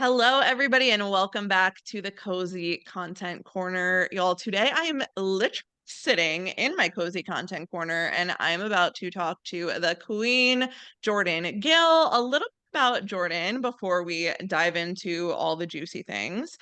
Hello, everybody, and welcome back to the Cozy Content Corner. Y'all, today I am literally sitting in my Cozy Content Corner and I'm about to talk to the Queen, Jordan Gill, a little bit about Jordan before we dive into all the juicy things.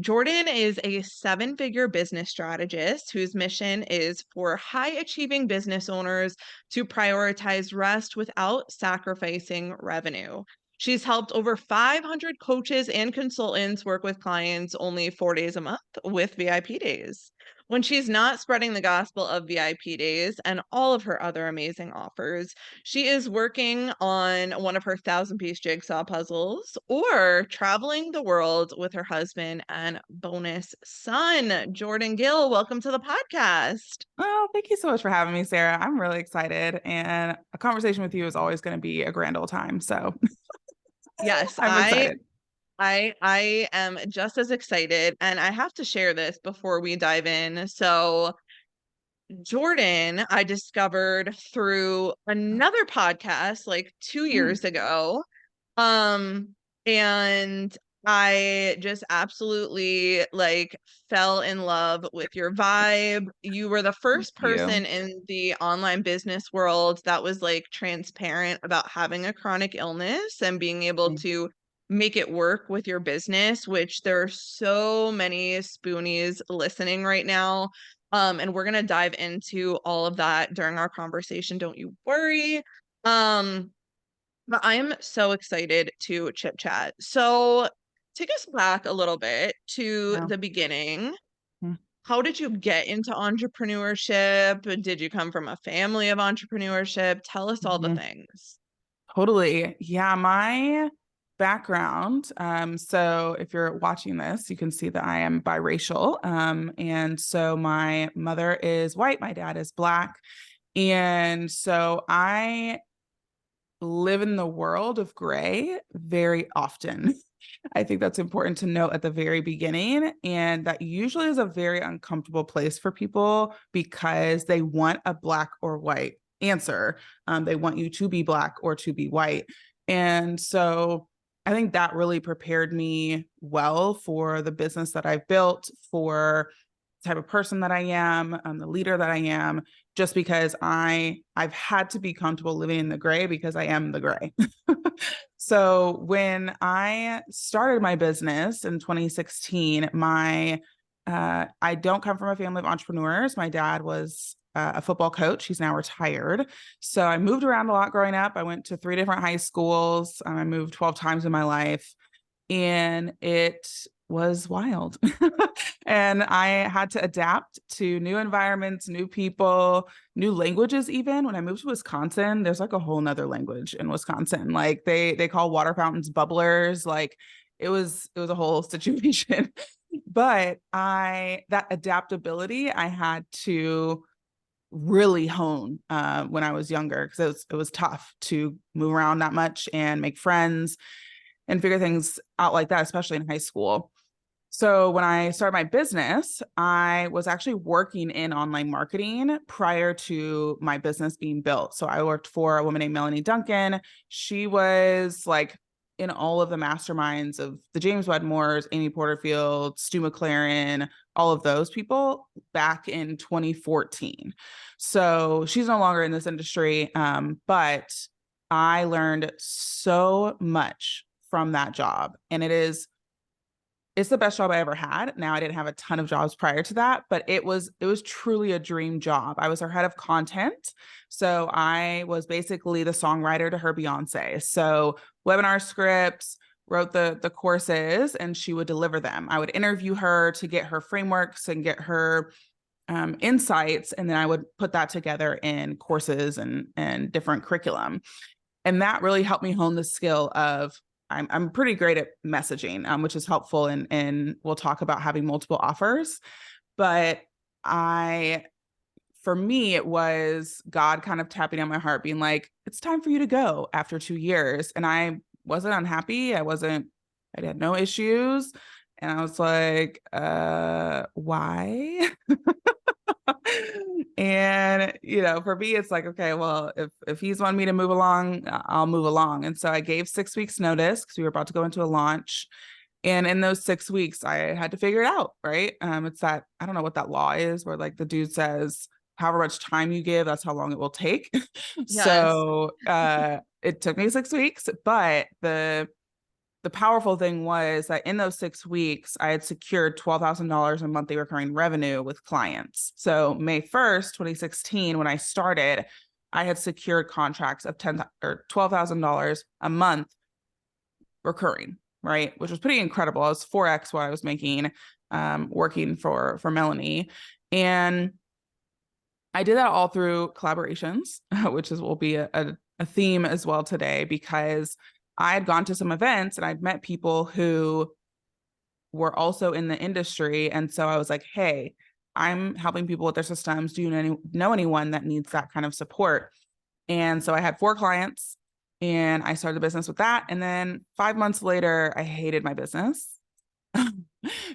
Jordan is a seven-figure business strategist whose mission is for high-achieving business owners to prioritize rest without sacrificing revenue. She's helped over 500 coaches and consultants work with clients only 4 days a month with VIP days. When she's not spreading the gospel of VIP days and all of her other amazing offers, she is working on one of her 1,000-piece jigsaw puzzles or traveling the world with her husband and bonus son. Jordan Gill, welcome to the podcast. Well, thank you so much for having me, Sarah. I'm really excited, and a conversation with you is always going to be a grand old time. So Yes, I'm excited. I am just as excited, and I have to share this before we dive in. So, Jordan, I discovered through another podcast like 2 Mm, years ago. Um, and I just absolutely like fell in love with your vibe. You were the thank first you. person in the online business world that was like transparent about having a chronic illness and being able Mm. to make it work with your business, which there are so many spoonies listening right now. And we're gonna dive into all of that during our conversation. Don't you worry. Um, but I'm so excited to chit chat. So, take us back a little bit to Yeah. the beginning. Mm, How did you get into entrepreneurship? Did you come from a family of entrepreneurship? Tell us all the mhm. things. Totally. Yeah, my background. So if you're watching this, you can see that I am biracial. And so my mother is white, my dad is black. And so I live in the world of gray very often. I think that's important to note at the very beginning. And that usually is a very uncomfortable place for people because they want a black or white answer. They want you to be black or to be white. And so I think that really prepared me well for the business that I've built, for the type of person that I am, the leader that I am, just because I've had to be comfortable living in the gray because I am the gray. So when I started my business in 2016, I don't come from a family of entrepreneurs. My dad was a football coach. He's now retired. So I moved around a lot growing up. I went to 3 different high schools. I moved 12 times in my life, and it was wild. And I had to adapt to new environments, new people, new languages. Even when I moved to Wisconsin, there's like a whole nother language in Wisconsin. Like they call water fountains bubblers. Like it was a whole situation. But I that adaptability I had to really hone when I was younger, because it was tough to move around that much and make friends and figure things out like that, especially in high school. So when I started my business, I was actually working in online marketing prior to my business being built. So I worked for a woman named Melanie Duncan. She was like in all of the masterminds of the James Wedmores, Amy Porterfield, Stu McLaren, all of those people back in 2014. So she's no longer in this industry, but I learned so much from that job. And it's the best job I ever had. Now, I didn't have a ton of jobs prior to that, but it was truly a dream job. I was her head of content. So I was basically the songwriter to her Beyonce. So webinar scripts, wrote the courses, and she would deliver them. I would interview her to get her frameworks and get her insights, and then I would put that together in courses and different curriculum. And that really helped me hone the skill of I'm pretty great at messaging, which is helpful. And we'll talk about having multiple offers. But I, for me, it was God kind of tapping on my heart, being like, it's time for you to go after 2 years. And I wasn't unhappy. I had no issues. And I was like, why? And for me, it's like, okay, well, if he's wanting me to move along, I'll move along. And so I gave 6 weeks notice because we were about to go into a launch. And in those 6 weeks, I had to figure it out, right? It's that, I don't know what that law is, where like the dude says, however much time you give, that's how long it will take. Yes. So it took me 6 weeks, but the powerful thing was that in those 6 weeks, I had secured $12,000 in monthly recurring revenue with clients. So May 1st, 2016, when I started, I had secured contracts of $12,000 a month recurring, right? Which was pretty incredible. I was 4x what I was making working for Melanie. And I did that all through collaborations, which will be a theme as well today, because I had gone to some events and I'd met people who were also in the industry. And so I was like, hey, I'm helping people with their systems. Do you know anyone that needs that kind of support? And so I had 4 clients and I started the business with that. And then 5 months later, I hated my business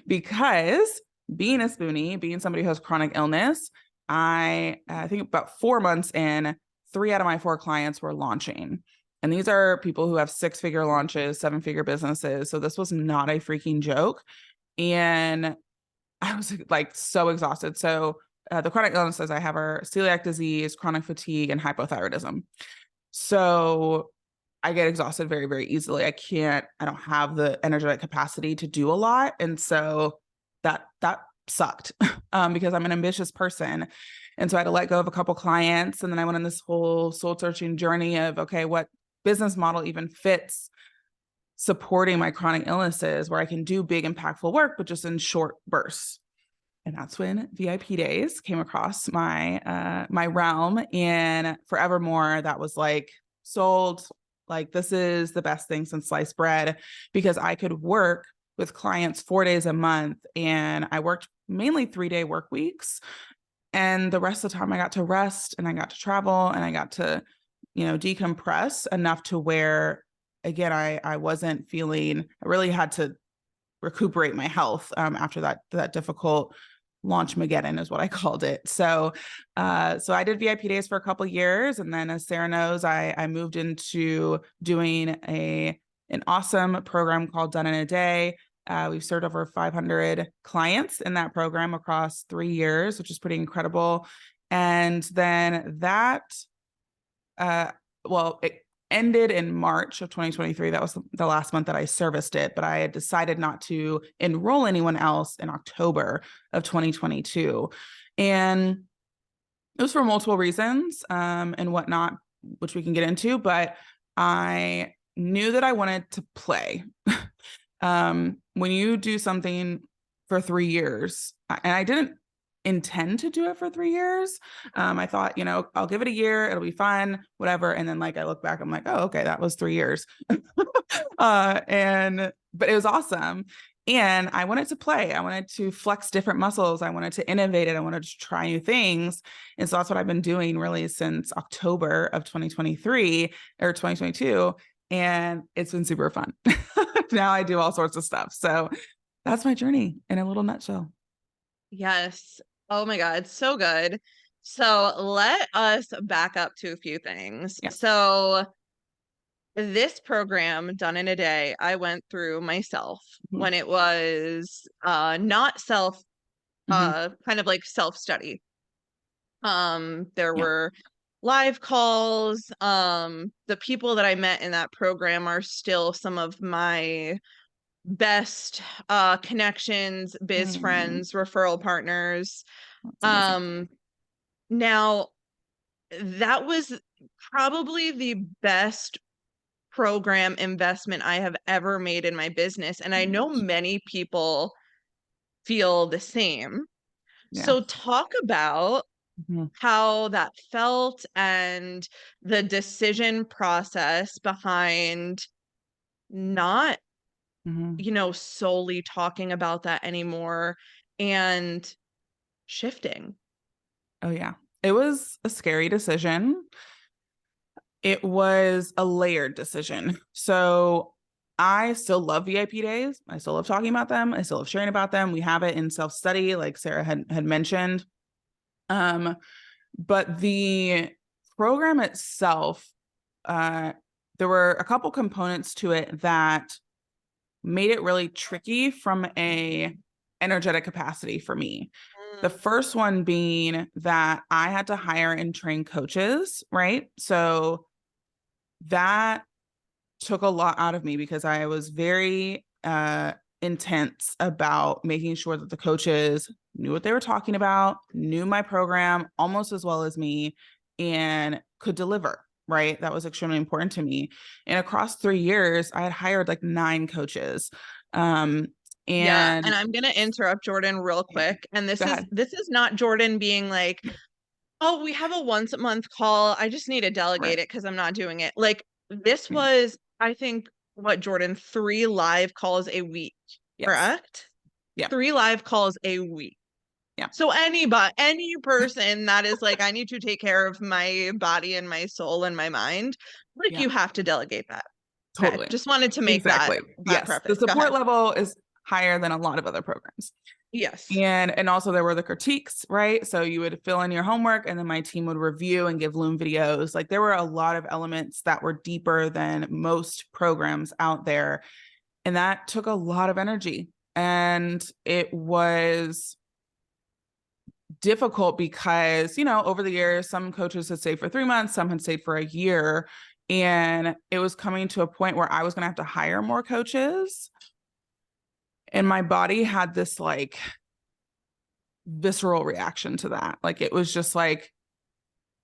because being a spoonie, being somebody who has chronic illness, I think about 4 months in, 3 out of my 4 clients were launching. And these are people who have 6-figure launches, 7-figure businesses. So this was not a freaking joke. And I was like so exhausted. So the chronic illnesses I have are celiac disease, chronic fatigue, and hypothyroidism. So I get exhausted very, very easily. I don't have the energetic capacity to do a lot. And so that sucked because I'm an ambitious person. And so I had to let go of a couple clients. And then I went on this whole soul searching journey of, okay, what business model even fits supporting my chronic illnesses where I can do big, impactful work, but just in short bursts. And that's when VIP days came across my realm. And forevermore, that was like sold. Like, this is the best thing since sliced bread, because I could work with clients 4 days a month, and I worked mainly 3-day work weeks. And the rest of the time I got to rest and I got to travel and I got to, decompress enough to where, again, I wasn't feeling, I really had to recuperate my health after that difficult launch Mageddon is what I called it. So I did VIP days for a couple of years. And then, as Sarah knows, I moved into doing an awesome program called Done in a Day. We've served over 500 clients in that program across 3 years, which is pretty incredible. And then that, it ended in March of 2023. That was the last month that I serviced it, but I had decided not to enroll anyone else in October of 2022. And it was for multiple reasons and whatnot, which we can get into, but I knew that I wanted to play. When you do something for 3 years, and I didn't intend to do it for 3 years. I thought, I'll give it a year. It'll be fun, whatever. And then I look back, I'm like, oh, okay, that was 3 years. But it was awesome. And I wanted to play. I wanted to flex different muscles. I wanted to innovate it. I wanted to try new things. And so that's what I've been doing really since October of 2023 or 2022. And it's been super fun. Now I do all sorts of stuff. So that's my journey in a little nutshell. Yes. Oh my God, so good. So let us back up to a few things. Yeah. So this program, Done in a Day, I went through myself Mhm. when it was not self Mhm. kind of like self-study. There Yeah. were live calls. The people that I met in that program are still some of my best connections, biz Mm, friends, referral partners. that's amazing. Um, Now that was probably the best program investment I have ever made in my business, and I know many people feel the same. Yeah. So talk about Mhm. how that felt and the decision process behind not, Mhm. solely talking about that anymore and shifting. Oh, yeah. It was a scary decision. It was a layered decision. So I still love VIP days. I still love talking about them. I still love sharing about them. We have it in self-study, like Sarah had mentioned. Um, but the program itself, uh, there were a couple components to it that made it really tricky from a energetic capacity for me. The Mm. first one being that I had to hire and train coaches, right? So that took a lot out of me because I was very intense about making sure that the coaches knew what they were talking about, knew my program almost as well as me, and could deliver. Right. That was extremely important to me. And across 3 years, I had hired like 9 coaches. Um, Yeah, and and I'm gonna interrupt Jordan real yeah, quick. And go ahead. this is not Jordan being like, oh, we have a once a month call. I just need to Right. delegate it because I'm not doing it. Like this Yeah. was, I think, what, Jordan, 3 live calls a week, Yes. correct? Yeah. 3 live calls a week. Yeah. So any person that is like, I need to take care of my body and my soul and my mind, like Yeah. you have to delegate that. Okay. Totally. Just wanted to make Exactly. that Yes. The preface. Go support ahead. level is higher than a lot of other programs. Yes. And also there were the critiques, right? So you would fill in your homework and then my team would review and give Loom videos. Like there were a lot of elements that were deeper than most programs out there. And that took a lot of energy. And it was difficult because, over the years, some coaches had stayed for 3 months, some had stayed for a year. And it was coming to a point where I was going to have to hire more coaches. And my body had this like visceral reaction to that. Like it was just like,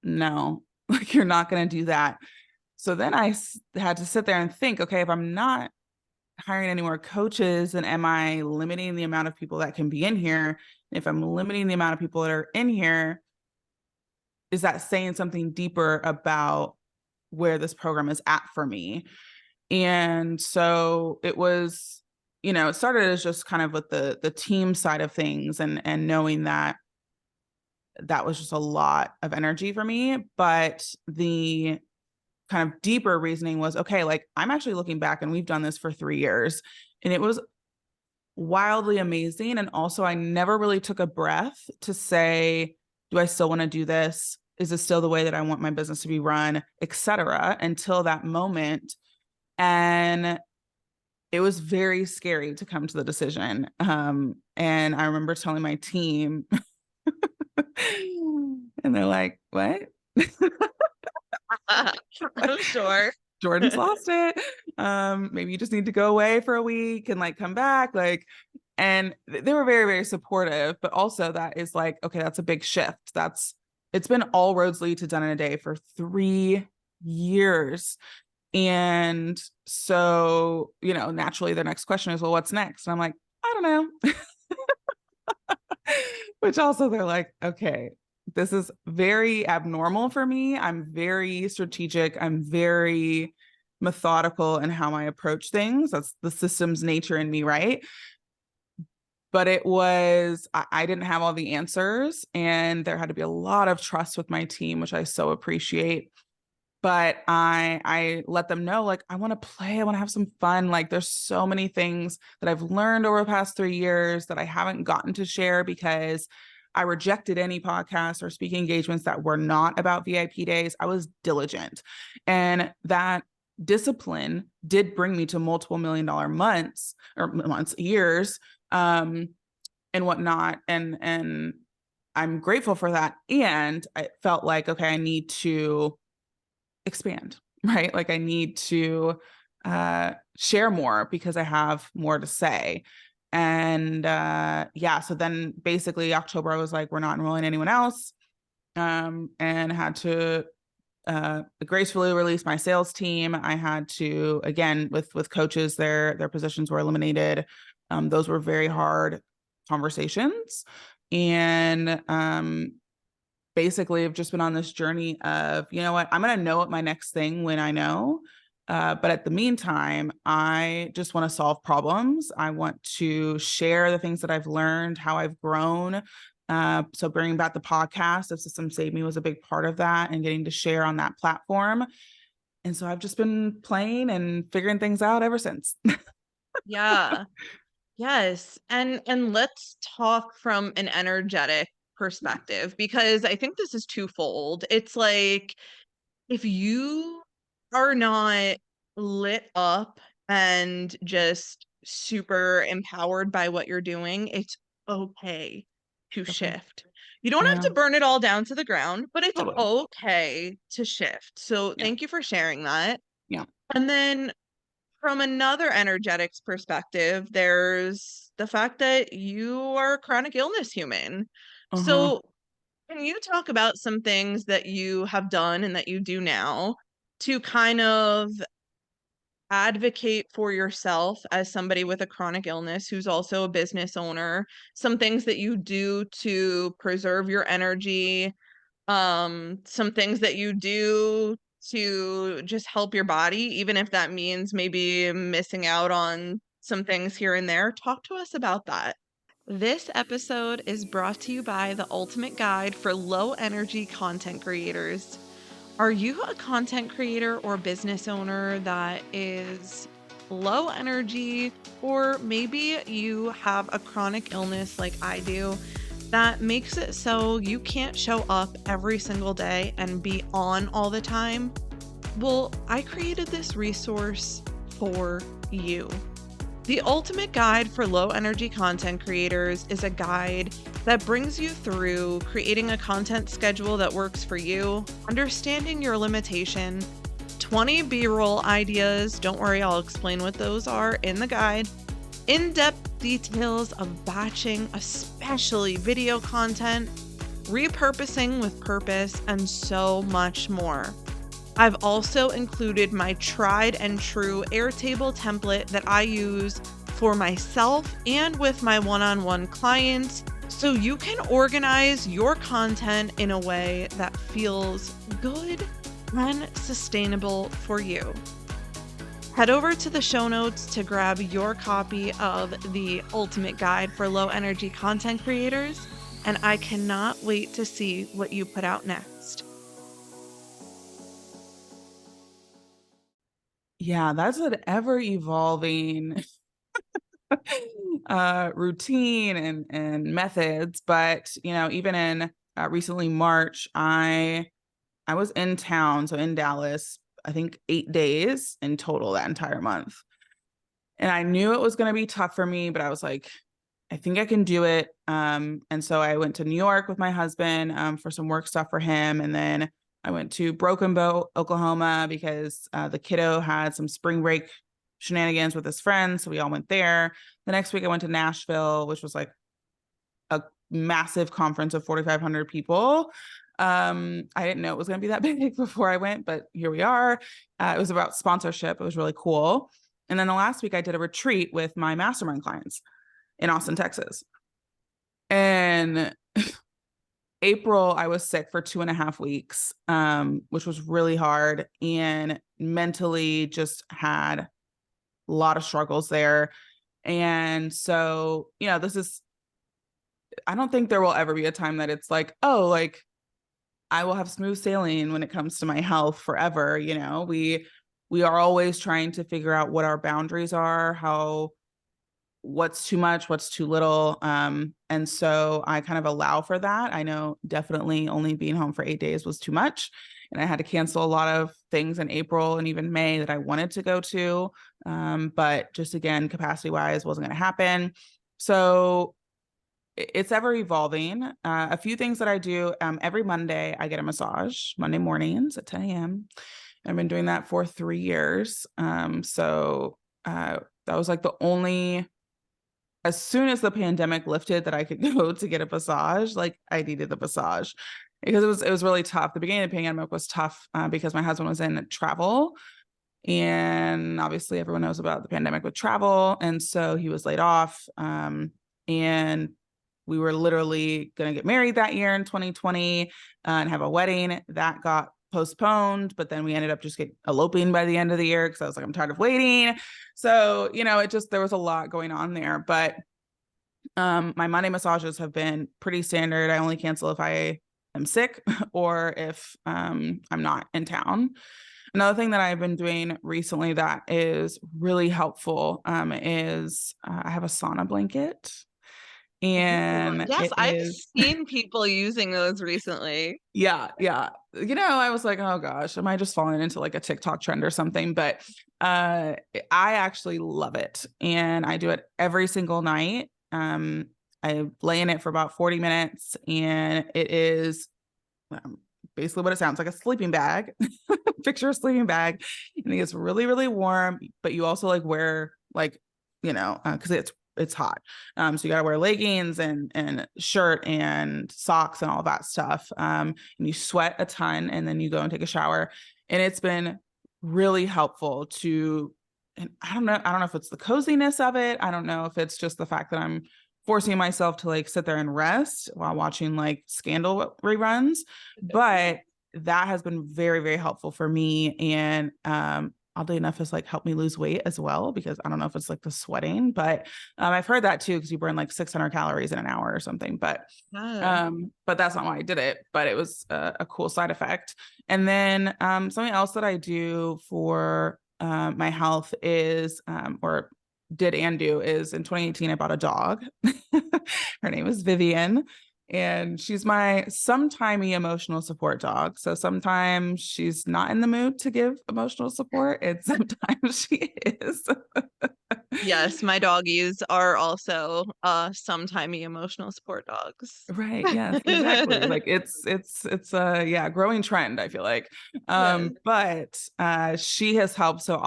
no, like you're not going to do that. So then I had to sit there and think, okay, if I'm not hiring any more coaches, then am I limiting the amount of people that can be in here? If I'm limiting the amount of people that are in here, is that saying something deeper about where this program is at for me? And so it was, it started as just kind of with the team side of things and knowing that that was just a lot of energy for me. But the kind of deeper reasoning was, okay, like I'm actually looking back and we've done this for 3 years and it was wildly amazing. And also I never really took a breath to say, do I still want to do this? Is this still the way that I want my business to be run, et cetera, until that moment. And it was very scary to come to the decision. And I remember telling my team, and they're like, what? I'm sure. Jordan's lost it. Maybe you just need to go away for a week and like come back. Like, and they were very, very supportive, but also that is like, okay, that's a big shift. It's been all roads lead to done in a day for 3 years. And so, naturally the next question is, well, what's next? And I'm like, I don't know. Which also they're like, okay, this is very abnormal for me. I'm very strategic. I'm very methodical in how I approach things. That's the system's nature in me, right? But I didn't have all the answers, and there had to be a lot of trust with my team, which I so appreciate. But I let them know, like, I want to play, I want to have some fun. Like there's so many things that I've learned over the past 3 years that I haven't gotten to share because I rejected any podcasts or speaking engagements that were not about VIP days. I was diligent. And that discipline did bring me to multiple $1 million years, and whatnot. And I'm grateful for that. And I felt like, okay, I need to expand, right? Like I need to share more because I have more to say. And yeah, so then basically October, I was like, we're not enrolling anyone else, and had to gracefully release my sales team. I had to, again, with coaches, their positions were eliminated. Those were very hard conversations. And basically have just been on this journey of, you know what, I'm going to know what my next thing when I know. But at the meantime, I just want to solve problems. I want to share the things that I've learned, how I've grown. So bringing back the podcast of System Save Me was a big part of that and getting to share on that platform. And so I've just been playing and figuring things out ever since. Yeah. Yes. And let's talk from an energetic perspective because I think this is twofold. It's like if you are not lit up and just super empowered by what you're doing, it's okay to Okay. shift. You don't have Yeah. to burn it all down to the ground, but it's Totally. okay to shift. So Yeah. thank you for sharing that. Yeah. And then from another energetics perspective, there's the fact that you are a chronic illness human. Uh-huh. So can you talk about some things that you have done and that you do now to kind of advocate for yourself as somebody with a chronic illness who's also a business owner? Some things that you do to preserve your energy, some things that you do to just help your body, even if that means maybe missing out on some things here and there. Talk to us about that. This episode is brought to you by the ultimate guide for low energy content creators. Are you a content creator or business owner that is low energy, or maybe you have a chronic illness like I do that makes it so you can't show up every single day and be on all the time? Well, I created this resource for you. The Ultimate Guide for Low Energy Content Creators is a guide that brings you through creating a content schedule that works for you, understanding your limitation, 20 B-roll ideas. Don't worry, I'll explain what those are in the guide. In-depth details of batching, especially video content, repurposing with purpose, and so much more. I've also included my tried and true Airtable template that I use for myself and with my one-on-one clients, so you can organize your content in a way that feels good and sustainable for you. Head over to the show notes to grab your copy of the Ultimate Guide for Low Energy Content Creators, and I cannot wait to see what you put out next. Yeah, that's an ever evolving routine and methods. But even in recently March, I was in town, so in Dallas, I think 8 days in total that entire month. And I knew it was going to be tough for me, but I was like, I think I can do it. And so I went to New York with my husband for some work stuff for him. And then I went to Broken Bow, Oklahoma, because the kiddo had some spring break shenanigans with his friends. So we all went there. The next week I went to Nashville, which was like a massive conference of 4,500 people. I didn't know it was going to be that big before I went, but here we are. It was about sponsorship. It was really cool. And then the last week I did a retreat with my mastermind clients in Austin, Texas. And April, I was sick for 2.5 weeks, which was really hard, and mentally just had a lot of struggles there. And so, I don't think there will ever be a time that it's like, oh, like I will have smooth sailing when it comes to my health forever. We are always trying to figure out what our boundaries are, what's too much, what's too little. And so I kind of allow for that. I know definitely only being home for 8 days was too much. And I had to cancel a lot of things in April and even May that I wanted to go to. But just again, capacity wise, wasn't going to happen. So it's ever evolving. A few things that I do every Monday, I get a massage Monday mornings at 10 a.m. I've been doing that for 3 years. So that was like the only, as soon as the pandemic lifted that I could go to get a massage, like I needed the massage because it was really tough. The beginning of the pandemic was tough because my husband was in travel, and obviously everyone knows about the pandemic with travel. And so he was laid off. And we were literally going to get married that year in 2020 and have a wedding that got postponed, but then we ended up just eloping by the end of the year because I was like, I'm tired of waiting. So, there was a lot going on there. But my Monday massages have been pretty standard. I only cancel if I am sick or if I'm not in town. Another thing that I've been doing recently that is really helpful is I have a sauna blanket. Ooh, And yes, it I've is, seen people using those recently. yeah, yeah. I was like, oh gosh, am I just falling into like a TikTok trend or something? But I actually love it. And I do it every single night. I lay in it for about 40 minutes, and it is um, basically what it sounds like, a sleeping bag. Picture a sleeping bag, and it gets really, really warm, but you also like wear like, because it's hot. So you got to wear leggings and shirt and socks and all that stuff. And you sweat a ton, and then you go and take a shower. And it's been really helpful to, and I don't know if it's the coziness of it. I don't know if it's just the fact that I'm forcing myself to like sit there and rest while watching like Scandal reruns, but that has been very, very helpful for me. And oddly enough, has like helped me lose weight as well, because I don't know if it's like the sweating, but I've heard that too, because you burn like 600 calories in an hour or something. Yeah. But that's not why I did it. But it was a cool side effect. And then something else that I do for my health is, or did and do, is in 2018 I bought a dog. Her name is Vivian, and she's my sometimey emotional support dog. So sometimes she's not in the mood to give emotional support, and sometimes she is. Yes, my doggies are also sometimey emotional support dogs. Right. Yes, exactly. Like it's a, yeah, growing trend, I feel like. Yes. But she has helped. So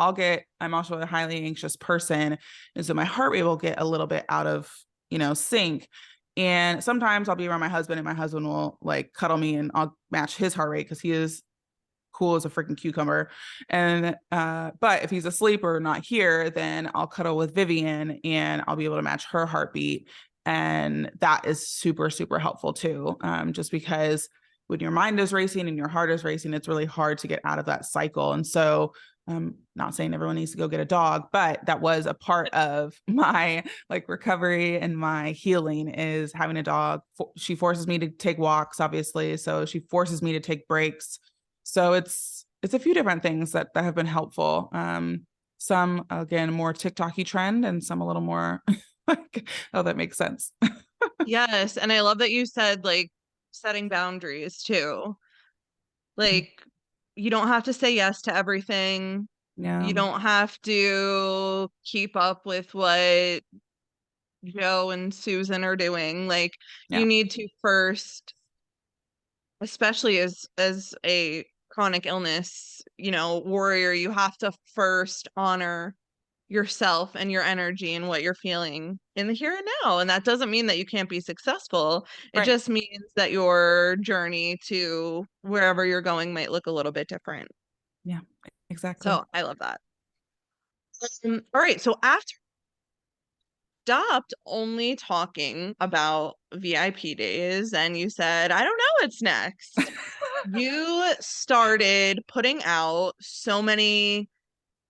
I'm also a highly anxious person. And so my heart rate will get a little bit out of, sync. And sometimes I'll be around my husband, and my husband will like cuddle me, and I'll match his heart rate because he is cool as a freaking cucumber. And but if he's asleep or not here, then I'll cuddle with Vivian, and I'll be able to match her heartbeat. And that is super, super helpful too. Just because when your mind is racing and your heart is racing, it's really hard to get out of that cycle. And so I'm not saying everyone needs to go get a dog, but that was a part of my like recovery and my healing, is having a dog. She forces me to take walks, obviously. So she forces me to take breaks. So it's a few different things that have been helpful. Some again more TikToky trend, and some a little more like, oh, that makes sense. Yes, and I love that you said like setting boundaries too. Like you don't have to say yes to everything. Yeah. You don't have to keep up with what Joe and Susan are doing. Like you Yeah. need to first, especially as a chronic illness, warrior, you have to first honor yourself and your energy and what you're feeling in the here and now. And that doesn't mean that you can't be successful. It Right. just means that your journey to wherever you're going might look a little bit different. Yeah. Exactly. So I love that. All right. So after stopped only talking about VIP days and you said, I don't know what's next. You started putting out so many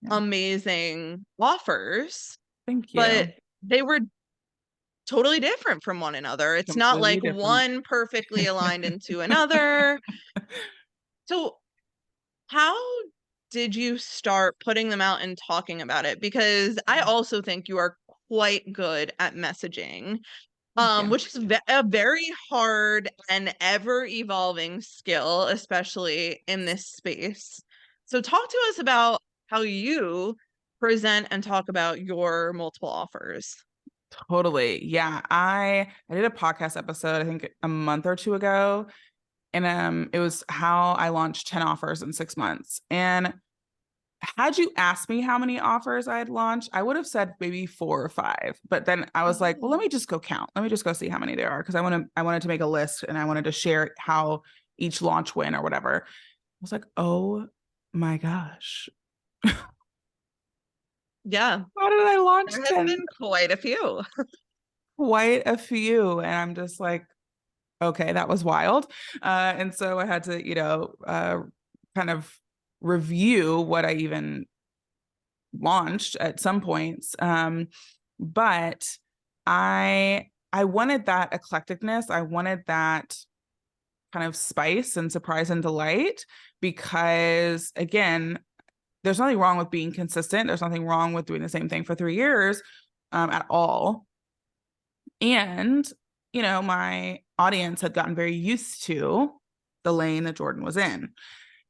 Yeah. amazing offers, Thank but you. they were totally different from one another. It's not Completely like different. one perfectly aligned into another. So, how did you start putting them out and talking about it? Because I also think you are quite good at messaging, Thank you. which is a very hard and ever evolving skill, especially in this space. So, talk to us about how you present and talk about your multiple offers. Totally. Yeah. I did a podcast episode, I think a month or two ago. And it was how I launched 10 offers in 6 months. And had you asked me how many offers I had launched, I would have said maybe 4 or 5. But then I was like, well, let me just go count. Let me just go see how many there are. Cause I wanted to make a list, and I wanted to share how each launch went or whatever. I was like, oh my gosh. Yeah, How did I launch there has 10? been quite a few. Quite a few. And I'm just like, okay, that was wild. And so I had to, kind of review what I even launched at some points. But I wanted that eclecticness. I wanted that kind of spice and surprise and delight, because again, there's nothing wrong with being consistent. There's nothing wrong with doing the same thing for 3 years at all. And, my audience had gotten very used to the lane that Jordan was in.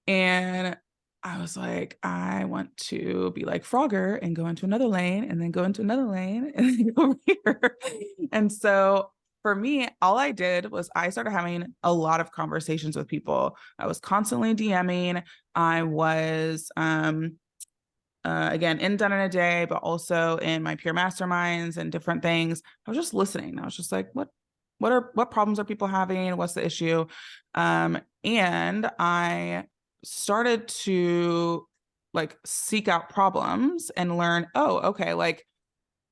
And I was like, I want to be like Frogger and go into another lane and then go into another lane and then go over here. And so for me, all I did was I started having a lot of conversations with people. I was constantly DMing. I was, again, in Done in a Day, but also in my peer masterminds and different things. I was just listening. I was just like, what problems are people having? What's the issue? And I started to like seek out problems and learn, oh, okay, like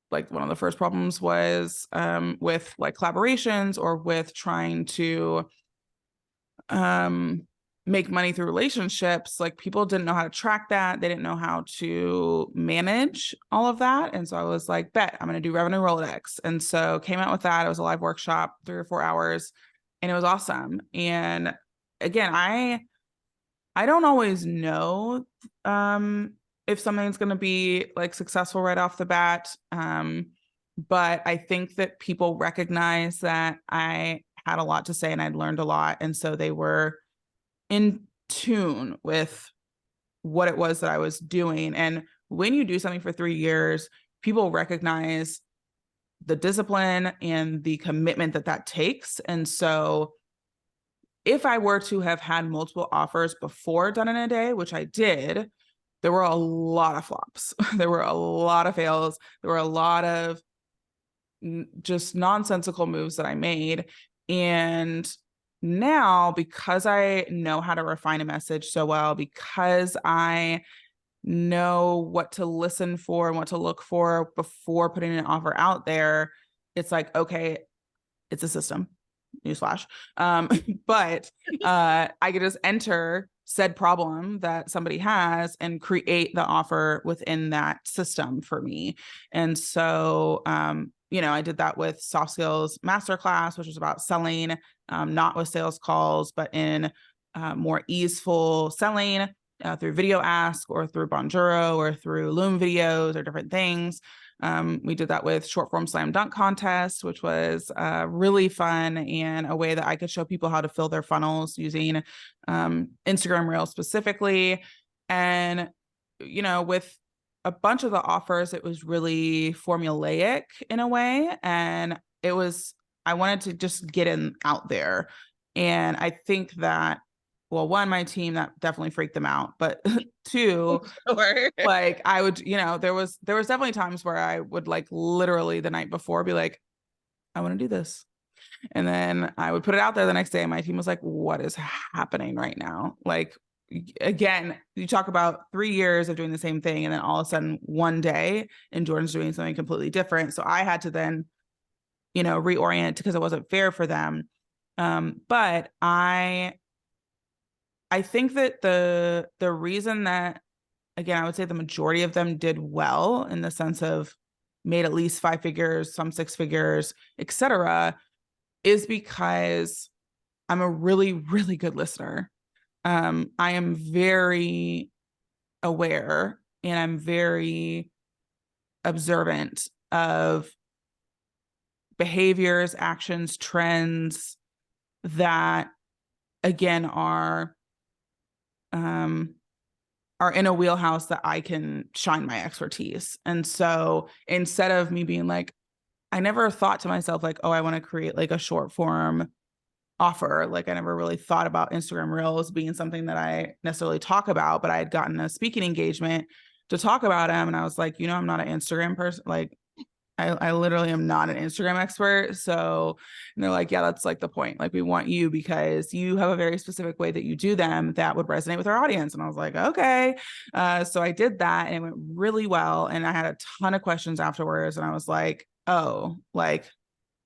one of the first problems was with like collaborations or with trying to make money through relationships. Like people didn't know how to track that. They didn't know how to manage all of that. And so I was like, bet I'm going to do revenue Rolodex. And so came out with that. It was a live workshop, 3 or 4 hours, and it was awesome. And again, I don't always know if something's going to be like successful right off the bat. But I think that people recognize that I had a lot to say and I'd learned a lot. And so they were in tune with what it was that I was doing. And when you do something for 3 years, people recognize the discipline and the commitment that that takes. And so if I were to have had multiple offers before Done in a Day, which I did, there were a lot of flops. There were a lot of fails. There were a lot of just nonsensical moves that I made. And now, because I know how to refine a message so well, because I know what to listen for and what to look for before putting an offer out there, it's like, okay, it's a system. Newsflash. But I could just enter said problem that somebody has and create the offer within that system for me. And so, I did that with Soft Skills Masterclass, which was about selling, not with sales calls, but in more easeful selling through Video Ask or through Bonjoro or through Loom videos or different things. We did that with short form slam dunk contest, which was really fun and a way that I could show people how to fill their funnels using Instagram Reels specifically. And, with a bunch of the offers, it was really formulaic in a way. And I wanted to just get in out there. And I think that, well, one, my team, that definitely freaked them out, but two, Sure. like I would, there was definitely times where I would like literally the night before be like, I want to do this. And then I would put it out there the next day and my team was like, what is happening right now? Like, again, you talk about 3 years of doing the same thing and then all of a sudden one day and Jordan's doing something completely different. So I had to then, reorient because it wasn't fair for them. But I think that the reason that, again, I would say the majority of them did well in the sense of made at least 5 figures, some 6 figures, etc., is because I'm a really, really good listener. I am very aware and I'm very observant of behaviors, actions, trends that, again, are in a wheelhouse that I can shine my expertise. And so instead of me being like, I never thought to myself like, oh, I want to create like a short form offer. Like I never really thought about Instagram Reels being something that I necessarily talk about, but I had gotten a speaking engagement to talk about them. And I was like, I'm not an Instagram person. Like I literally am not an Instagram expert. So, and they're like, yeah, that's like the point. Like we want you because you have a very specific way that you do them that would resonate with our audience. And I was like, okay. So I did that and it went really well. And I had a ton of questions afterwards. And I was like, oh, like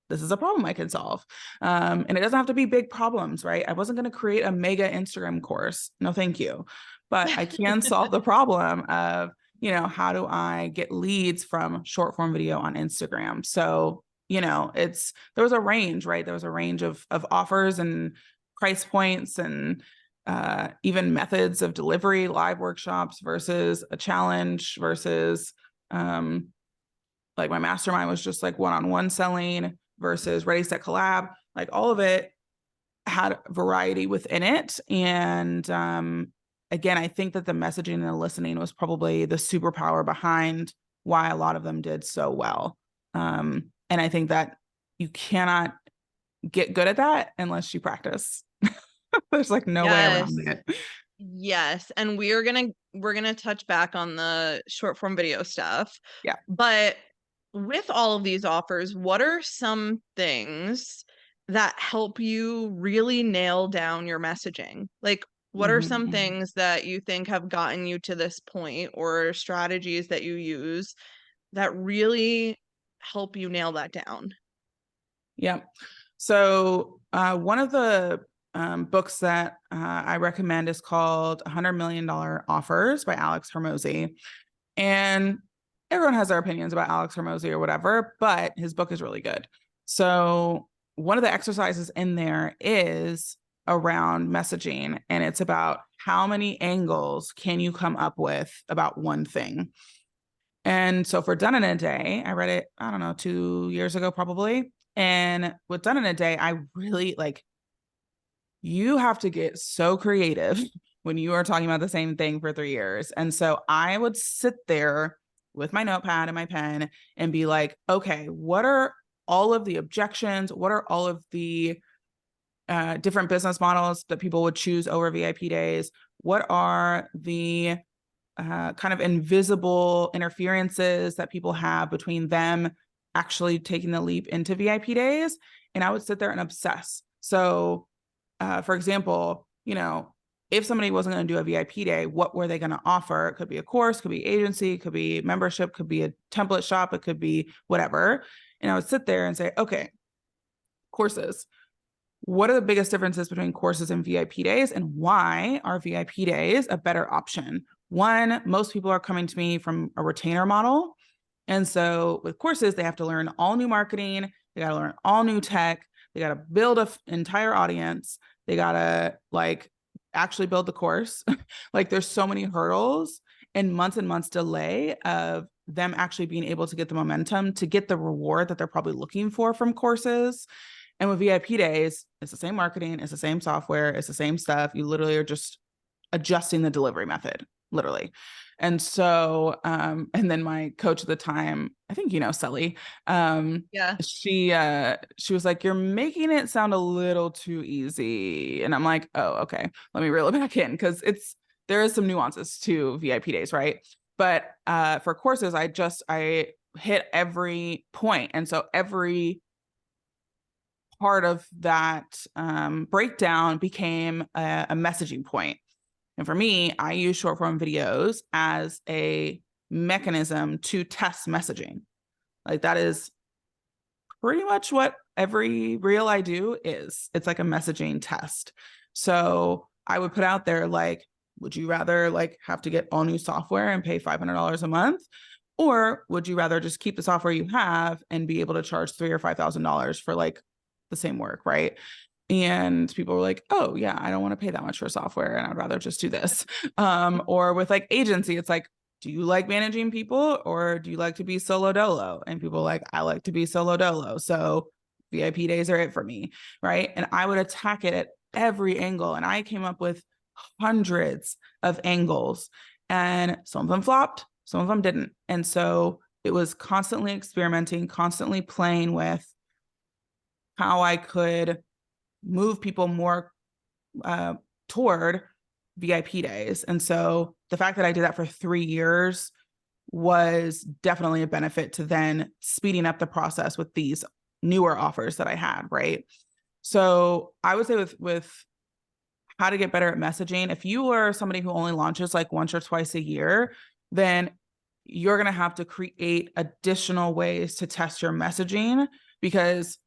this is a problem I can solve. And it doesn't have to be big problems, right? I wasn't going to create a mega Instagram course. No, thank you. But I can solve the problem of, how do I get leads from short form video on Instagram? So, there was a range, right? There was a range of offers and price points and even methods of delivery, live workshops versus a challenge versus like my mastermind was just like one-on-one selling versus ready, set, collab. Like all of it had variety within it. And again, I think that the messaging and the listening was probably the superpower behind why a lot of them did so well. And I think that you cannot get good at that unless you practice. There's like no way Yes. around it. Yes, and we're gonna touch back on the short form video stuff. Yeah. But with all of these offers, what are some things that help you really nail down your messaging? Like, what are some Mm-hmm. things that you think have gotten you to this point, or strategies that you use that really help you nail that down? Yeah. So one of the books that I recommend is called $100 Million Offers by Alex Hormozy. And everyone has their opinions about Alex Hormozy or whatever, but his book is really good. So one of the exercises in there is around messaging, and it's about how many angles can you come up with about one thing. And so for Done in a Day, I read it, I don't know, 2 years ago, probably. And with Done in a Day, I really like, you have to get so creative when you are talking about the same thing for 3 years. And so I would sit there with my notepad and my pen and be like, okay, what are all of the objections? What are all of the different business models that people would choose over VIP days? What are the kind of invisible interferences that people have between them actually taking the leap into VIP days? And I would sit there and obsess. So, for example, if somebody wasn't going to do a VIP day, what were they going to offer? It could be a course, could be agency, could be membership, could be a template shop, it could be whatever. And I would sit there and say, okay, courses. What are the biggest differences between courses and VIP days, and why are VIP days a better option? One, most people are coming to me from a retainer model. And so with courses, they have to learn all new marketing. They got to learn all new tech. They got to build an entire audience. They got to actually build the course. Like there's so many hurdles and months delay of them actually being able to get the momentum to get the reward that they're probably looking for from courses. And with VIP days, it's the same marketing, it's the same software, it's the same stuff. You literally are just adjusting the delivery method, literally. And so, and then my coach at the time, I think Sully, Yeah. she was like, "You're making it sound a little too easy." And I'm like, "Oh, okay. Let me reel it back in because there is some nuances to VIP days, right?" But for courses, I hit every point, and so every part of that breakdown became a messaging point. And for me, I use short form videos as a mechanism to test messaging. Like that is pretty much what every reel I do is. It's like a messaging test. So I would put out there like, would you rather like have to get all new software and pay $500 a month? Or would you rather just keep the software you have and be able to charge $3,000 or $5,000 for like the same work, right? And people were like, oh yeah, I don't want to pay that much for software and I'd rather just do this. Or with like agency, it's like, do you like managing people or do you like to be solo dolo? And people are like, I like to be solo dolo. So VIP days are it for me, right? And I would attack it at every angle. And I came up with hundreds of angles and some of them flopped, some of them didn't. And so it was constantly experimenting, constantly playing with how I could move people more toward VIP days. And so the fact that I did that for 3 years was definitely a benefit to then speeding up the process with these newer offers that I had, right? So I would say with how to get better at messaging, if you are somebody who only launches like once or twice a year, then you're going to have to create additional ways to test your messaging because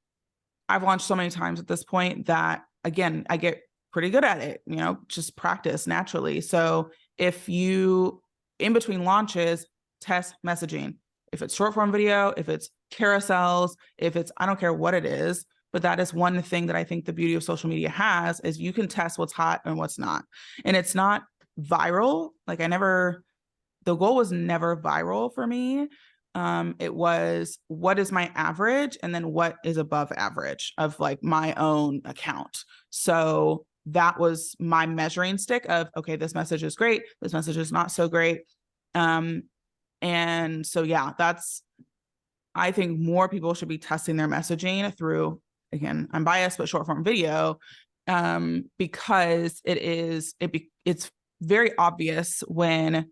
I've launched so many times at this point that, again, I get pretty good at it, just practice naturally. So if you, in between launches, test messaging, if it's short form video, if it's carousels, if it's, I don't care what it is, but that is one thing that I think the beauty of social media has is you can test what's hot and what's not. And it's not viral. Like the goal was never viral for me. It was what is my average and then what is above average of like my own account. So that was my measuring stick of, okay, this message is great. This message is not so great. And so, yeah, I think more people should be testing their messaging through, again, I'm biased, but short form video, because it's very obvious when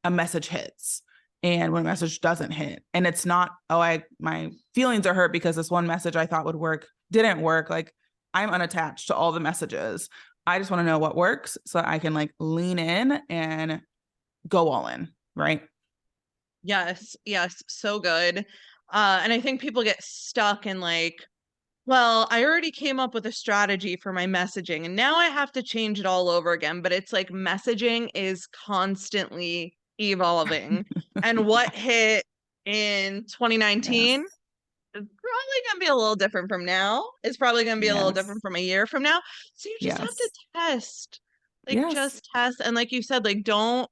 a message hits and when a message doesn't hit. And it's not, my feelings are hurt because this one message I thought would work didn't work. Like, I'm unattached to all the messages. I just want to know what works so I can like lean in and go all in, right? Yes, yes, so good. And I think people get stuck in like, well, I already came up with a strategy for my messaging and now I have to change it all over again. But it's like messaging is constantly evolving. And what hit in 2019 Yes. is probably going to be a little different from now. It's probably going to be a little different Yes. from a year from now. So you just have to Yes. test. Like, Yes. just test. And like you said, like, don't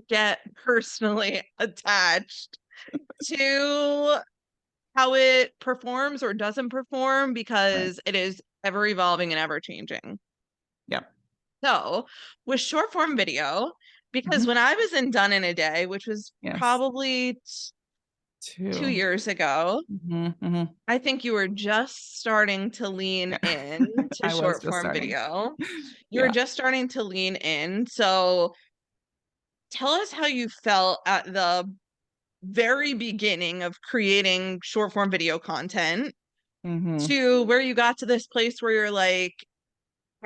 get personally attached to how it performs or doesn't perform Right. because it is ever evolving and ever changing. Yep. So, with short form video, because Mhm. when I was in Done in a Day, which was Yes. probably 2 Two. years ago, Mm-hmm. I think you were just starting to lean Yeah. in to I was short just form starting. video. You were Yeah. just starting to lean in. So, tell us how you felt at the very beginning of creating short form video content Mm-hmm. to where you got to this place where you're like,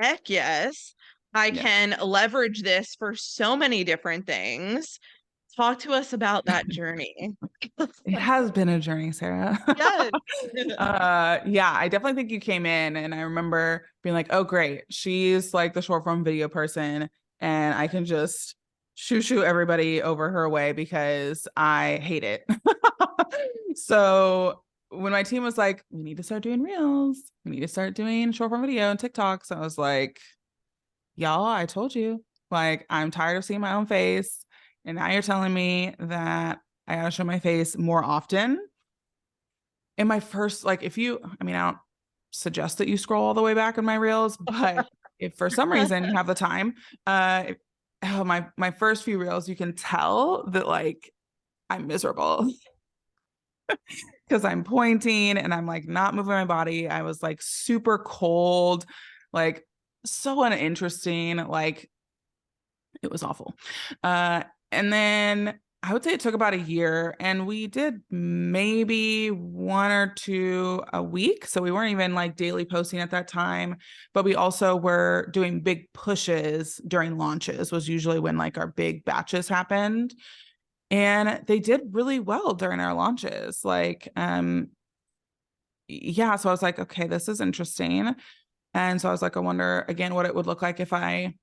heck yes, I Yeah. can leverage this for so many different things. Talk to us about that journey. It has been a journey, Sarah. Yes. Yeah, I definitely think you came in and I remember being like, oh great, she's like the short form video person and I can just shoo everybody over her way because I hate it. So when my team was like, we need to start doing reels, we need to start doing short form video and TikToks, I was like, y'all, I told you, like, I'm tired of seeing my own face. And now you're telling me that I gotta show my face more often. In my first, like, I don't suggest that you scroll all the way back in my reels, but if for some reason you have the time, my first few reels, you can tell that like I'm miserable because I'm pointing and I'm like not moving my body. I was like super cold, like so uninteresting. Like it was awful. And then I would say it took about a year and we did maybe one or two a week. So we weren't even like daily posting at that time, but we also were doing big pushes during launches was usually when like our big batches happened. And they did really well during our launches. Like, yeah. So I was like, okay, this is interesting. And so I was like, I wonder again what it would look like if I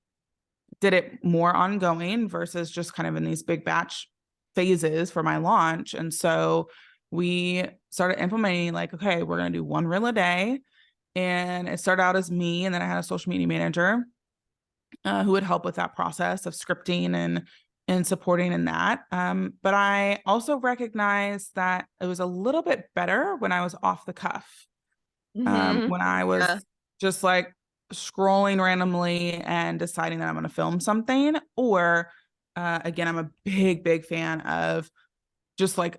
did it more ongoing versus just kind of in these big batch phases for my launch. And so we started implementing like, okay, we're going to do one reel a day. And it started out as me. And then I had a social media manager who would help with that process of scripting and supporting in that. But I also recognized that it was a little bit better when I was off the cuff, Hmm. when I Yeah. was just like scrolling randomly and deciding that I'm going to film something. Or again, I'm a big fan of just like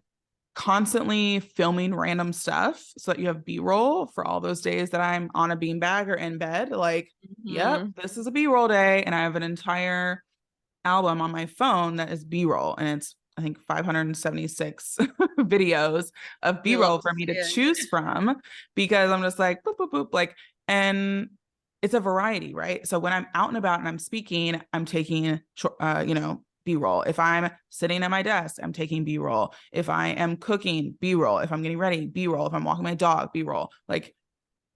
constantly filming random stuff so that you have B-roll for all those days that I'm on a beanbag or in bed. Like, yep, Hmm. this is a B-roll day. And I have an entire album on my phone that is B-roll. And it's, I think, 576 videos of We love B-roll to for me see to it. choose from because I'm just like, boop, boop, boop. Like, and it's a variety, right? So when I'm out and about and I'm speaking, I'm taking, B-roll. If I'm sitting at my desk, I'm taking B-roll. If I am cooking, B-roll. If I'm getting ready, B-roll. If I'm walking my dog, B-roll. Like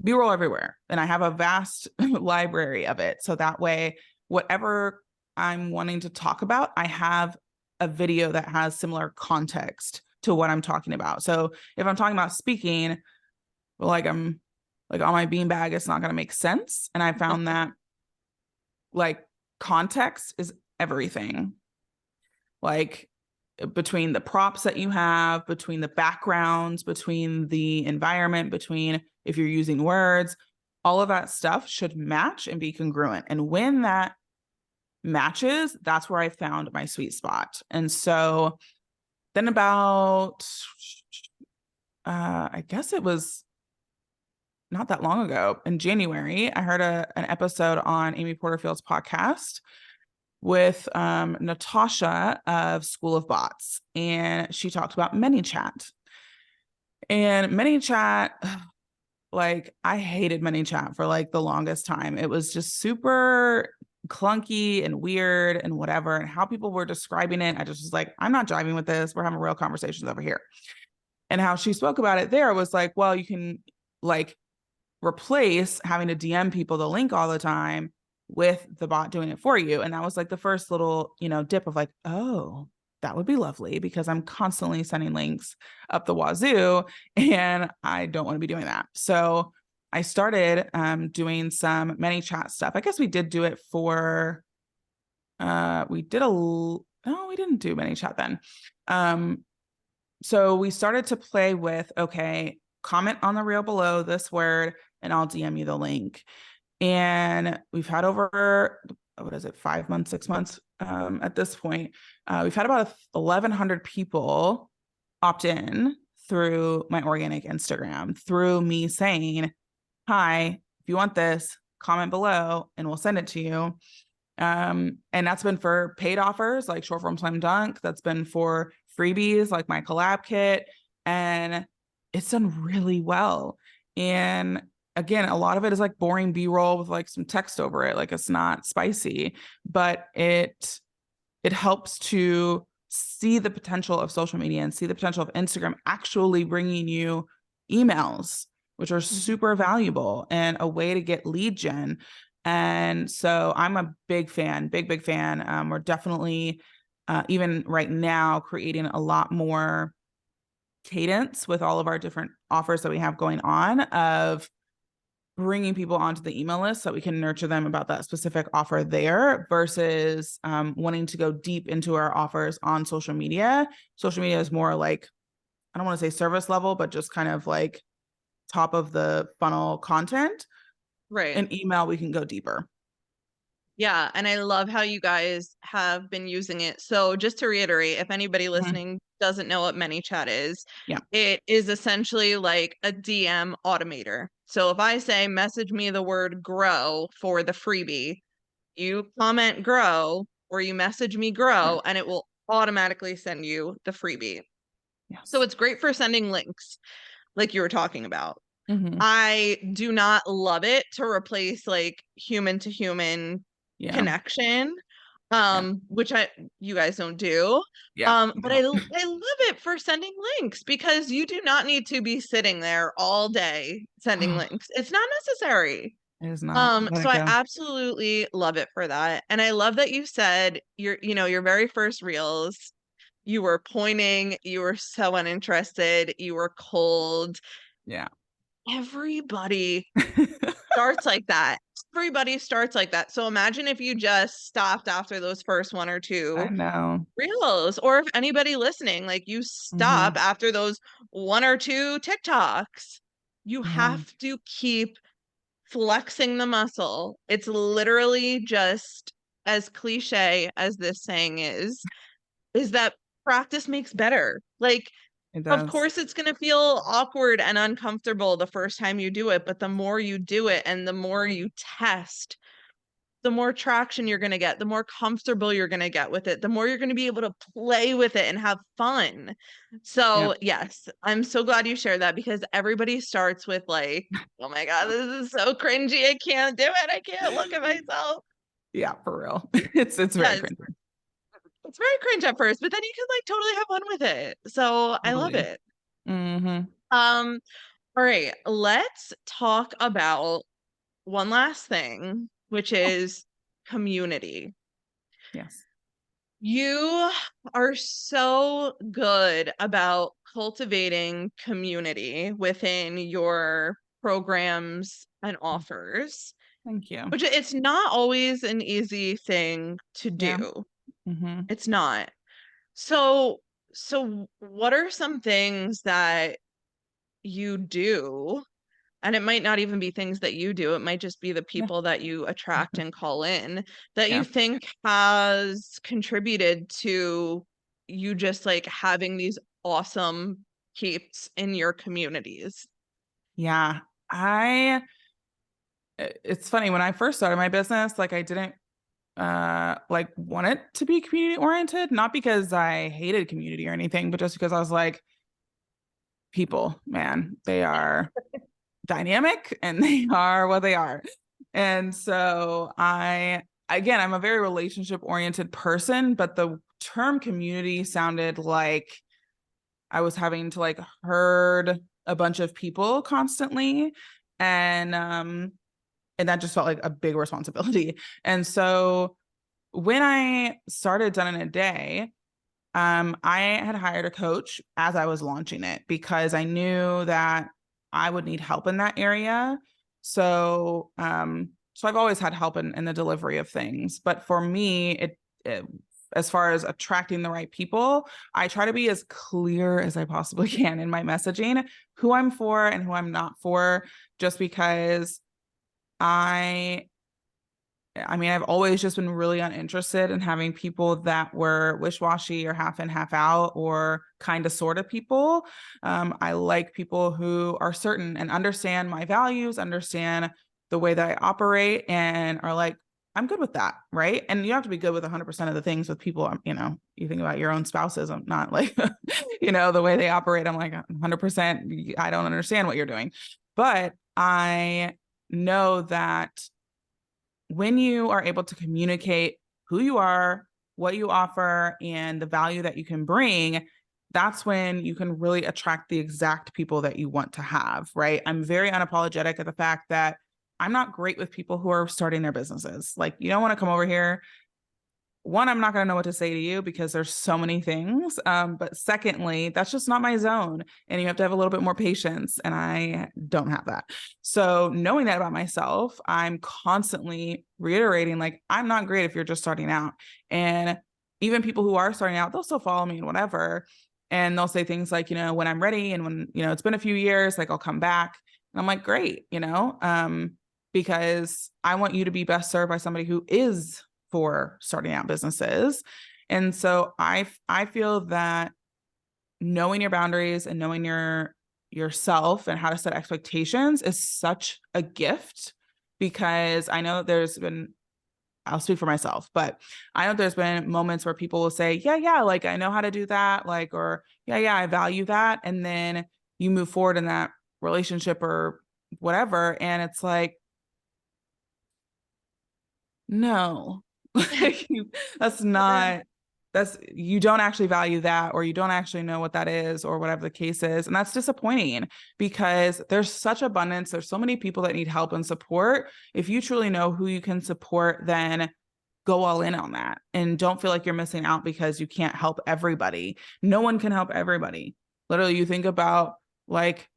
B-roll everywhere. And I have a vast library of it. So that way, whatever I'm wanting to talk about, I have a video that has similar context to what I'm talking about. So if I'm talking about speaking, like I'm like on my beanbag, it's not going to make sense. And I found that like context is everything. Like between the props that you have, between the backgrounds, between the environment, between if you're using words, all of that stuff should match and be congruent. And when that matches, that's where I found my sweet spot. And so then about, I guess it was not that long ago in January, I heard an episode on Amy Porterfield's podcast with Natasha of School of Bots, and she talked about ManyChat. And ManyChat, like I hated ManyChat for like the longest time. It was just super clunky and weird and whatever. And how people were describing it, I just was like, I'm not jiving with this. We're having real conversations over here. And how she spoke about it there was like, well, you can like replace having to DM people the link all the time with the bot doing it for you. And that was like the first little, dip of like, oh, that would be lovely because I'm constantly sending links up the wazoo and I don't want to be doing that. So I started doing some ManyChat stuff. I guess we did do it for, we didn't do ManyChat then. So we started to play with, okay, comment on the reel below this word and I'll DM you the link. And we've had over, 5 months, 6 months at this point. We've had about 1,100 people opt in through my organic Instagram, through me saying, hi, if you want this, comment below and we'll send it to you. And that's been for paid offers like short form slam dunk. That's been for freebies like my collab kit. And it's done really well. And again, a lot of it is like boring B-roll with like some text over it. Like it's not spicy, but it helps to see the potential of social media and see the potential of Instagram actually bringing you emails, which are super valuable and a way to get lead gen. And so I'm a big fan, big fan. We're definitely, even right now, creating a lot more cadence with all of our different offers that we have going on of bringing people onto the email list so we can nurture them about that specific offer there versus wanting to go deep into our offers on social media. Social media is more like, I don't want to say service level, but just kind of like top of the funnel content. Right. In email, we can go deeper. Yeah, and I love how you guys have been using it. So just to reiterate, if anybody listening doesn't know what ManyChat is, it is essentially like a DM automator. So if I say message me the word grow for the freebie, you comment grow or you message me grow and it will automatically send you the freebie. So it's great for sending links like you were talking about. I do not love it to replace like human to human connection, which you guys don't do. But I love it for sending links because you do not need to be sitting there all day sending links. It's not necessary. It is not. So I absolutely love it for that. And I love that you said your very first reels, you were pointing, you were so uninterested, you were cold. Yeah. Everybody starts like that. Everybody starts like that. So imagine if you just stopped after those first one or two I know. reels, or if anybody listening, like you stop after those one or two TikToks. You have to keep flexing the muscle. It's literally just as cliche as this saying is that practice makes better. Like, of course, it's going to feel awkward and uncomfortable the first time you do it, but the more you do it and the more you test, the more traction you're going to get, the more comfortable you're going to get with it, the more you're going to be able to play with it and have fun. So, yes, I'm so glad you shared that because everybody starts with like, oh my God, this is so cringy. I can't do it. I can't look at myself. Yeah, for real. It's very cringy. It's very cringe at first, but then you can like totally have fun with it. So I love it. All right, let's talk about one last thing, which is community. Yes. You are so good about cultivating community within your programs and offers. Thank you. Which it's not always an easy thing to do. Yeah. It's not. So So what are some things that you do, and it might not even be things that you do, it might just be the Yeah. people that you attract and call in, that you Yeah. think has contributed to you just, like, having these awesome peeps in your communities? Yeah. It's funny when I first started my business, like I didn't like want it to be community oriented, not because I hated community or anything, but just because I was like, people, man, they are dynamic and they are what they are. And so again, I'm a very relationship oriented person, but the term community sounded like I was having to like herd a bunch of people constantly. And that just felt like a big responsibility. And so when I started Done in a Day, I had hired a coach as I was launching it because I knew that I would need help in that area. So I've always had help in the delivery of things. But for me, it as far as attracting the right people, I try to be as clear as I possibly can in my messaging, who I'm for and who I'm not for, just because I I mean, I've always just been really uninterested in having people that were wish-washy or half in, half out, or kind of sort of people. I like people who are certain and understand my values, understand the way that I operate, and are like, I'm good with that, right? And you have to be good with 100% of the things with people. You think about your own spouses. I'm not like, the way they operate. I'm like 100%. I don't understand what you're doing, but I know that when you are able to communicate who you are, what you offer, and the value that you can bring, that's when you can really attract the exact people that you want to have, right? I'm very unapologetic at the fact that I'm not great with people who are starting their businesses. Like, you don't want to come over here. One, I'm not going to know what to say to you because there's so many things. But secondly, that's just not my zone. And you have to have a little bit more patience. And I don't have that. So knowing that about myself, I'm constantly reiterating, like, I'm not great if you're just starting out. And even people who are starting out, they'll still follow me and whatever. And they'll say things like, when I'm ready and when, it's been a few years, like I'll come back. And I'm like, great, because I want you to be best served by somebody who is for starting out businesses. And so I feel that knowing your boundaries and knowing yourself and how to set expectations is such a gift, because I know there's been, I'll speak for myself, but I know there's been moments where people will say, yeah, like I know how to do that, like, or yeah, I value that. And then you move forward in that relationship or whatever. And it's like, no, like that's not, you don't actually value that, or you don't actually know what that is, or whatever the case is. And that's disappointing because there's such abundance. There's so many people that need help and support. If you truly know who you can support, then go all in on that and don't feel like you're missing out because you can't help everybody. No one can help everybody. Literally, you think about like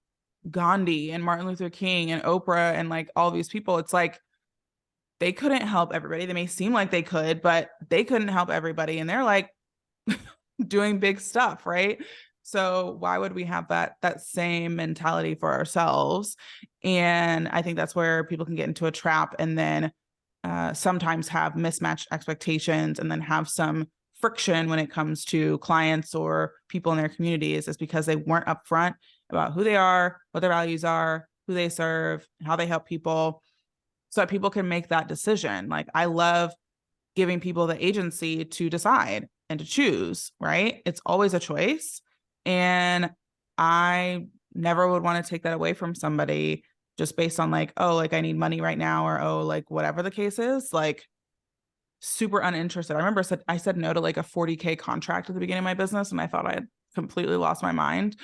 Gandhi and Martin Luther King and Oprah and like all these people. It's like, they couldn't help everybody. They may seem like they could, but they couldn't help everybody. And they're like doing big stuff, right? So why would we have that same mentality for ourselves? And I think that's where people can get into a trap and then sometimes have mismatched expectations and then have some friction when it comes to clients or people in their communities, is because they weren't upfront about who they are, what their values are, who they serve, how they help people, so that people can make that decision. Like, I love giving people the agency to decide and to choose, right? It's always a choice. And I never would want to take that away from somebody just based on like, oh, like I need money right now, or oh, like whatever the case is, like super uninterested. I remember I said no to like a 40K contract at the beginning of my business, and I thought I had completely lost my mind.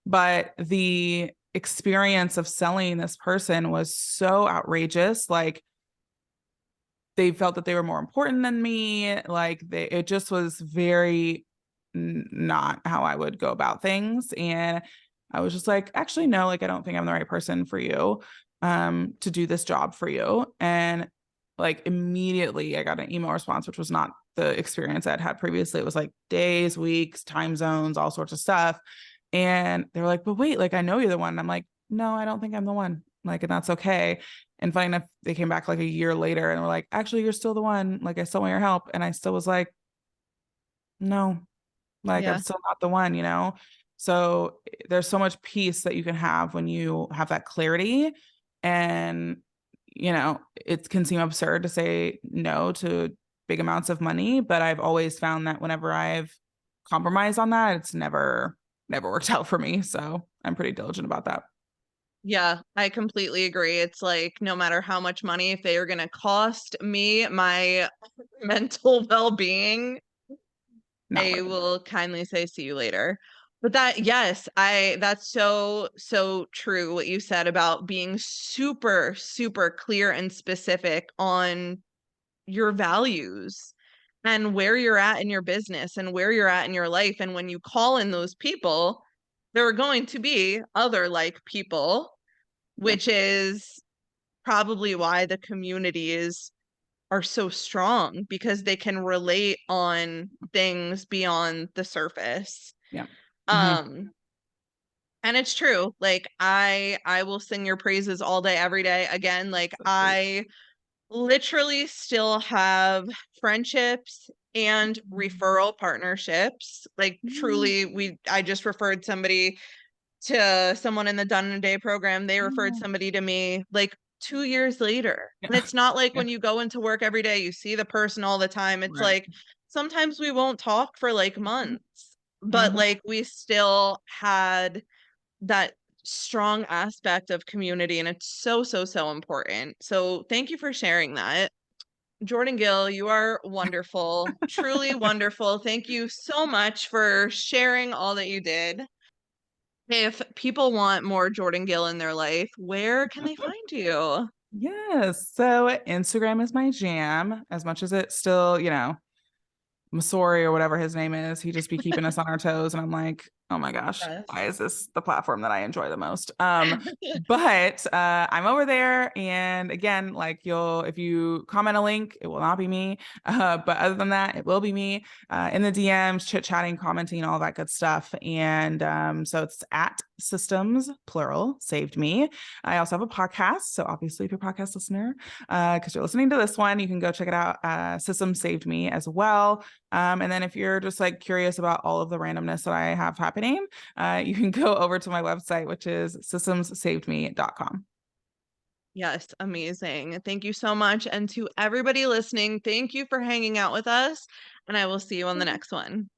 But the experience of selling this person was so outrageous. Like, they felt that they were more important than me. Like, it just was very not how I would go about things. And I was just like, actually, no, like, I don't think I'm the right person for you, to do this job for you. And like, immediately I got an email response, which was not the experience I'd had previously. It was like days, weeks, time zones, all sorts of stuff. And they were like, but wait, like, I know you're the one. And I'm like, no, I don't think I'm the one. Like, and that's okay. And funny enough, they came back like a year later and were like, actually, you're still the one. Like, I still want your help. And I still was like, no, like, I'm Yeah. still not the one, you know? So there's so much peace that you can have when you have that clarity. And, you know, it can seem absurd to say no to big amounts of money, but I've always found that whenever I've compromised on that, it's never worked out for me. So I'm pretty diligent about that. Yeah, I completely agree. It's like no matter how much money, if they are going to cost me my mental well-being, Not I worth it. will kindly say see you later. But that, yes, that's so, so true what you said about being super, super clear and specific on your values and where you're at in your business and where you're at in your life. And when you call in those people, there are going to be other like people, Yeah. which is probably why the communities are so strong because they can relate on things beyond the surface. Yeah. Hmm. Um, and it's true. Like I will sing your praises all day, every day. Again, like So sweet. I literally still have friendships and referral partnerships. Like truly, I just referred somebody to someone in the Done in a Day program. They referred somebody to me like 2 years later. Yeah. And it's not like Yeah. when you go into work every day, you see the person all the time. It's Right. like sometimes we won't talk for like Mhm. months, but Mhm. like we still had that strong aspect of community, and it's so, so, so important. So thank you for sharing that. Jordan Gill, you are wonderful, truly wonderful. Thank you so much for sharing all that you did. If people want more Jordan Gill in their life, where can they find you? Yes. So Instagram is my jam, as much as it's still, you know, Masori or whatever his name is. He just be keeping us on our toes. And I'm like, oh my gosh, Yes. why is this the platform that I enjoy the most? But I'm over there. And again, like if you comment a link, it will not be me. But other than that, it will be me in the DMs, chit chatting, commenting, all that good stuff. And so it's at systems, plural, saved me. I also have a podcast. So obviously, if you're a podcast listener, because you're listening to this one, you can go check it out. Systems saved me as well. And then if you're just like curious about all of the randomness that I have happening, you can go over to my website, which is systemssavedme.com. Yes, amazing. Thank you so much. And to everybody listening, thank you for hanging out with us. And I will see you on the next one.